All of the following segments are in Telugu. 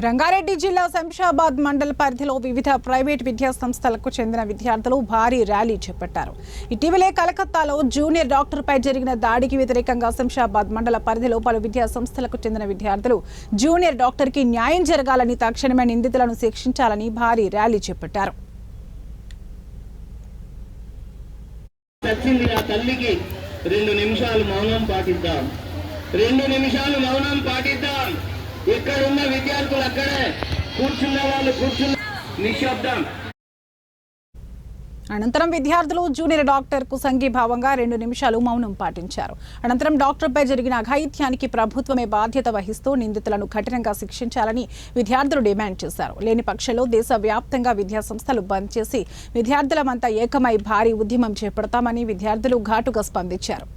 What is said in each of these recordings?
రంగారెడ్డి జిల్లా శంషాబాద్ మండల పరిధిలో వివిధ ప్రైవేట్ విద్యా సంస్థలకు చెందిన విద్యార్థులు భారీ ర్యాలీ చేపట్టారు. ఇటీవలే కలకత్తాలో జూనియర్ డాక్టర్పై జరిగిన దాడికి వ్యతిరేకంగా శంషాబాద్ మండల పరిధిలో పలు విద్యా సంస్థలకు చెందిన విద్యార్థులు జూనియర్ డాక్టర్కి న్యాయం జరగాలని, తక్షణమే నిందితులను శిక్షించాలని భారీ ర్యాలీ చేపట్టారు. ఇక్కడున్న విద్యార్థులు అక్కడే కూర్చున్న వాళ్ళు నిశ్శబ్దం. అనంతరం విద్యార్థులు జూనియర్ డాక్టర్ కు సంఘీభావంగా 2 నిమిషాలు మౌనం పాటించారు. అనంతరం డాక్టర్పై జరిగిన అఘాయిత్యానికి ప్రభుత్వమే బాధ్యత వహిస్తూ నిందితులను కఠినంగా శిక్షించాలని విద్యార్థులు డిమాండ్ చేశారు. లేని పక్షంలో దేశవ్యాప్తంగా విద్యా సంస్థలు బంద్ చేసి విద్యార్థులమంతా ఏకమై భారీ ఉద్యమం చేపడతామని విద్యార్థులు ఘాటుగా స్పందించారు.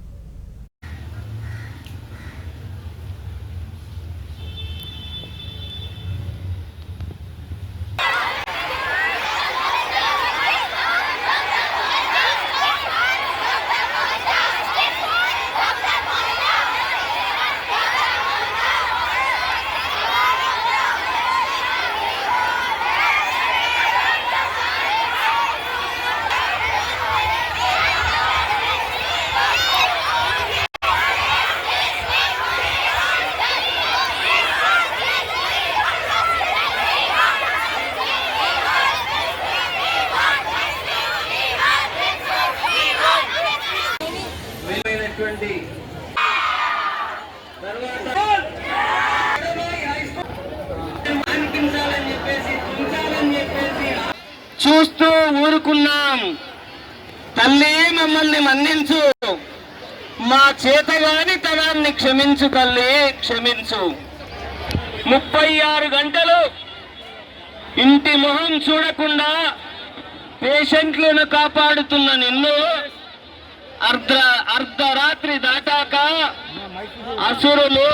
చూస్తూ ఊరుకున్నాం. తల్లి మమ్మల్ని మన్నించు, మా చేతగాని తనాన్ని క్షమించు తల్లి, క్షమించు. 36 గంటలు ఇంటి మొహం చూడకుండా పేషెంట్లను కాపాడుతున్న నిన్ను అర్ధరాత్రి దాటాక అసురులు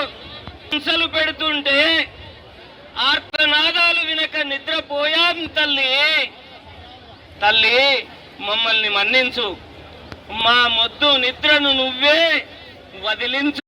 హింసలు పెడుతుంటే ఆర్తనాదాలు వినక నిద్రపోయాం తల్లి. తల్లి మమ్మల్ని మన్నించు, మా మొద్దు నిద్రను నువ్వే వదిలించు.